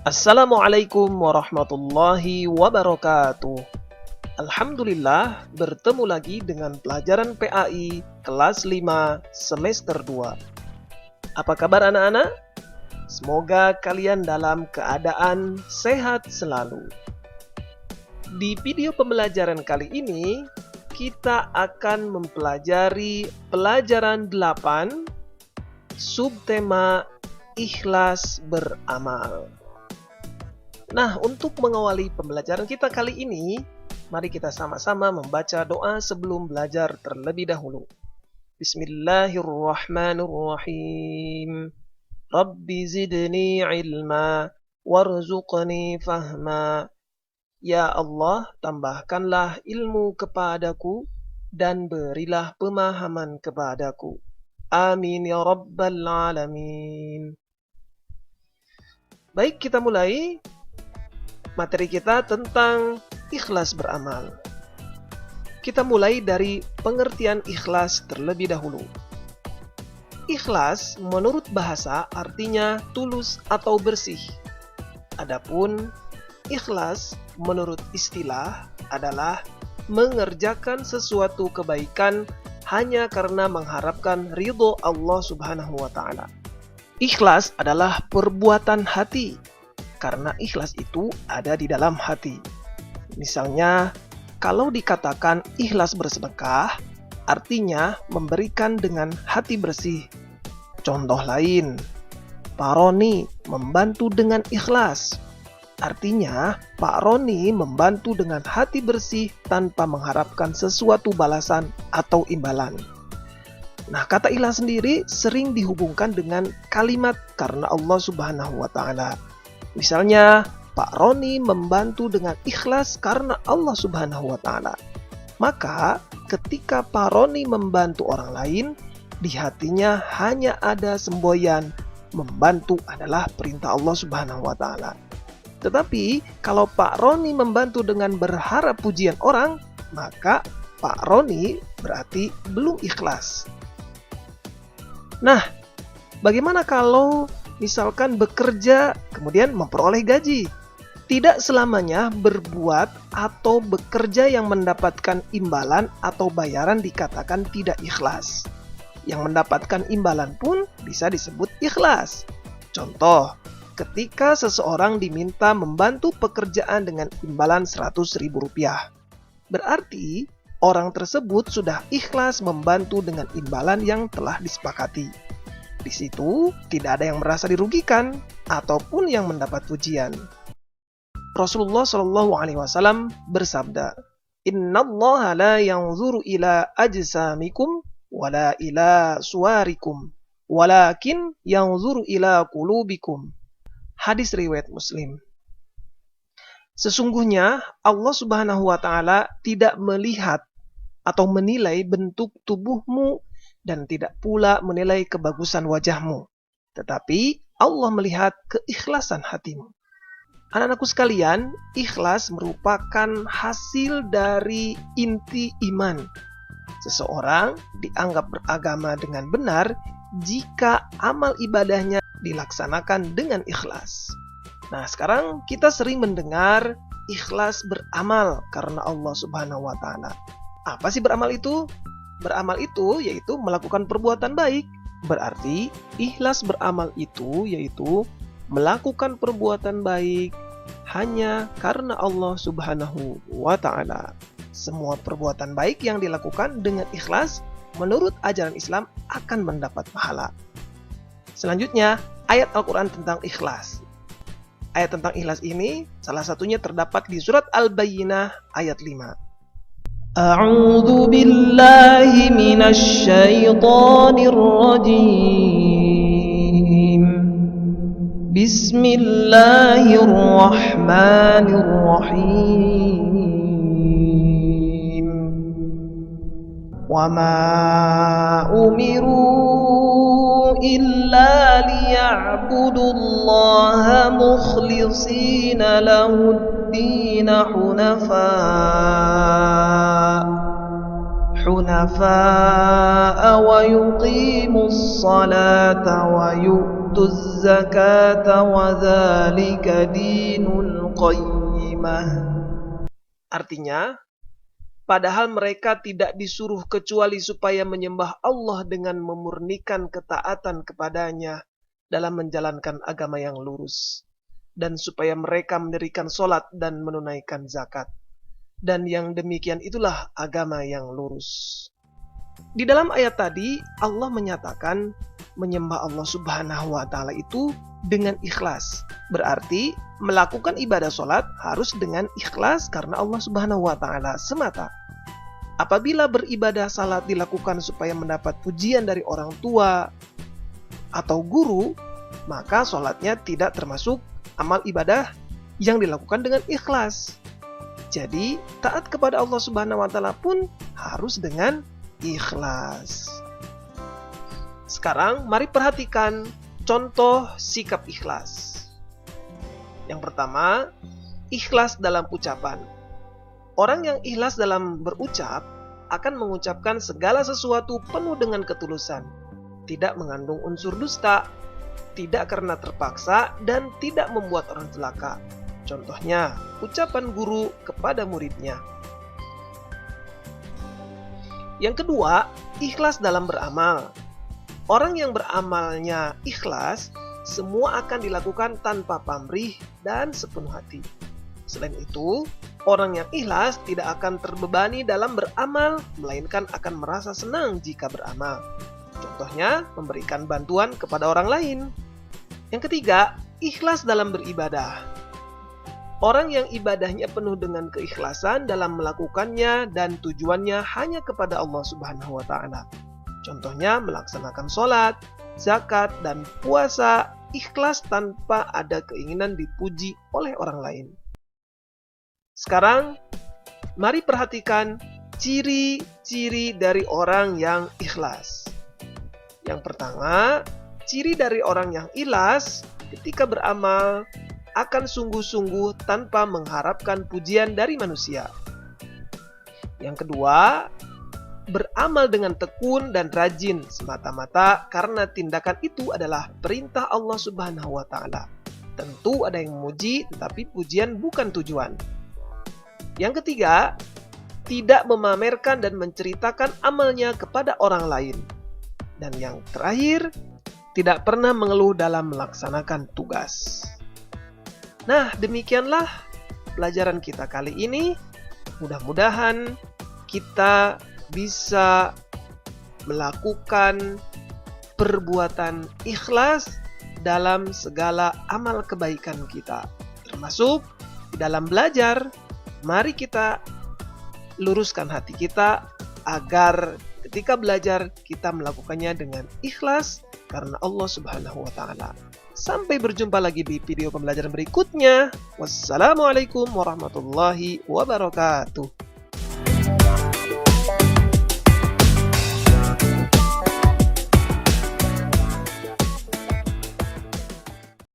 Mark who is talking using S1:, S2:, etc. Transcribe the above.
S1: Assalamualaikum warahmatullahi wabarakatuh. Alhamdulillah, bertemu lagi dengan pelajaran PAI kelas 5 semester 2. Apa kabar anak-anak? Semoga kalian dalam keadaan sehat selalu. Di video pembelajaran kali ini, kita akan mempelajari pelajaran 8, subtema ikhlas beramal. Nah, untuk mengawali pembelajaran kita kali ini, mari kita sama-sama membaca doa sebelum belajar terlebih dahulu. Bismillahirrahmanirrahim. Rabbi zidni ilma warzuqni fahma. Ya Allah, tambahkanlah ilmu kepadaku dan berilah pemahaman kepadaku. Amin ya rabbal alamin. Baik, kita mulai. Materi kita tentang ikhlas beramal. Kita mulai dari pengertian ikhlas terlebih dahulu. Ikhlas menurut bahasa artinya tulus atau bersih. Adapun ikhlas menurut istilah adalah mengerjakan sesuatu kebaikan hanya karena mengharapkan ridho Allah Subhanahu wa Ta'ala. Ikhlas adalah perbuatan hati. Karena ikhlas itu ada di dalam hati. Misalnya, kalau dikatakan ikhlas bersedekah, artinya memberikan dengan hati bersih. Contoh lain, Pak Roni membantu dengan ikhlas. Artinya, Pak Roni membantu dengan hati bersih tanpa mengharapkan sesuatu balasan atau imbalan. Nah, kata ikhlas sendiri sering dihubungkan dengan kalimat karena Allah Subhanahu wa Ta'ala. Misalnya, Pak Roni membantu dengan ikhlas karena Allah Subhanahu wa Ta'ala. Maka, ketika Pak Roni membantu orang lain, di hatinya hanya ada semboyan membantu adalah perintah Allah Subhanahu wa Ta'ala. Tetapi, kalau Pak Roni membantu dengan berharap pujian orang, maka Pak Roni berarti belum ikhlas. Nah, bagaimana kalau misalkan bekerja, kemudian memperoleh gaji? Tidak selamanya berbuat atau bekerja yang mendapatkan imbalan atau bayaran dikatakan tidak ikhlas. Yang mendapatkan imbalan pun bisa disebut ikhlas. Contoh, ketika seseorang diminta membantu pekerjaan dengan imbalan Rp100.000. Berarti, orang tersebut sudah ikhlas membantu dengan imbalan yang telah disepakati. Di situ tidak ada yang merasa dirugikan ataupun yang mendapat pujian. Rasulullah Shallallahu Alaihi Wasallam bersabda, Innallaha la yanzuru ila ajsamikum wala ila suwarikum, walakin yanzuru ila qulubikum. Hadis riwayat Muslim. Sesungguhnya Allah Subhanahu wa Ta'ala tidak melihat atau menilai bentuk tubuhmu dan tidak pula menilai kebagusan wajahmu. Tetapi Allah melihat keikhlasan hatimu. Anak-anakku sekalian, ikhlas merupakan hasil dari inti iman. Seseorang dianggap beragama dengan benar jika amal ibadahnya dilaksanakan dengan ikhlas. Nah, sekarang kita sering mendengar ikhlas beramal karena Allah Subhanahu wa Ta'ala. Apa sih beramal itu? Beramal itu yaitu melakukan perbuatan baik. Berarti ikhlas beramal itu yaitu melakukan perbuatan baik hanya karena Allah Subhanahu wa Ta'ala. Semua perbuatan baik yang dilakukan dengan ikhlas menurut ajaran Islam akan mendapat pahala. Selanjutnya, ayat Al-Quran tentang ikhlas. Ayat tentang ikhlas ini salah satunya terdapat di surat Al-Bayyinah ayat 5. أعوذ بالله من الشيطان الرجيم بسم الله الرحمن الرحيم وما أمروا إلا ليعبدوا الله مخلصين له الدين حنفاء ويقيموا الصلاة ويؤتوا وَأَقَمْتُ الزَّكَاةَ وَذَلِكَ دِينُ الْقَيِّمَةِ. Artinya, padahal mereka tidak disuruh kecuali supaya menyembah Allah dengan memurnikan ketaatan kepadanya dalam menjalankan agama yang lurus, dan supaya mereka mendirikan sholat dan menunaikan zakat. Dan yang demikian itulah agama yang lurus. Di dalam ayat tadi, Allah menyatakan menyembah Allah Subhanahu wa Ta'ala itu dengan ikhlas. Berarti melakukan ibadah sholat harus dengan ikhlas karena Allah Subhanahu wa Ta'ala semata. Apabila beribadah salat dilakukan supaya mendapat pujian dari orang tua atau guru, maka sholatnya tidak termasuk amal ibadah yang dilakukan dengan ikhlas. Jadi, taat kepada Allah Subhanahu wa Ta'ala pun harus dengan ikhlas. Sekarang mari perhatikan contoh sikap ikhlas. Yang pertama, ikhlas dalam ucapan. Orang yang ikhlas dalam berucap akan mengucapkan segala sesuatu penuh dengan ketulusan, tidak mengandung unsur dusta, tidak karena terpaksa, dan tidak membuat orang celaka. Contohnya, ucapan guru kepada muridnya. Yang kedua, ikhlas dalam beramal. Orang yang beramalnya ikhlas, semua akan dilakukan tanpa pamrih dan sepenuh hati. Selain itu, orang yang ikhlas tidak akan terbebani dalam beramal, melainkan akan merasa senang jika beramal. Contohnya, memberikan bantuan kepada orang lain. Yang ketiga, ikhlas dalam beribadah. Orang yang ibadahnya penuh dengan keikhlasan dalam melakukannya dan tujuannya hanya kepada Allah Subhanahu wa Ta'ala. Contohnya melaksanakan sholat, zakat, dan puasa ikhlas tanpa ada keinginan dipuji oleh orang lain. Sekarang, mari perhatikan ciri-ciri dari orang yang ikhlas. Yang pertama, ciri dari orang yang ikhlas ketika beramal akan sungguh-sungguh tanpa mengharapkan pujian dari manusia. Yang kedua, beramal dengan tekun dan rajin semata-mata karena tindakan itu adalah perintah Allah Subhanahu wa Ta'ala. Tentu ada yang memuji, tetapi pujian bukan tujuan. Yang ketiga, tidak memamerkan dan menceritakan amalnya kepada orang lain. Dan yang terakhir, tidak pernah mengeluh dalam melaksanakan tugas. Nah, demikianlah pelajaran kita kali ini. Mudah-mudahan kita bisa melakukan perbuatan ikhlas dalam segala amal kebaikan kita. Termasuk di dalam belajar, mari kita luruskan hati kita agar ketika belajar kita melakukannya dengan ikhlas karena Allah Subhanahu wa Ta'ala. Sampai berjumpa lagi di video pembelajaran berikutnya. Wassalamualaikum warahmatullahi wabarakatuh.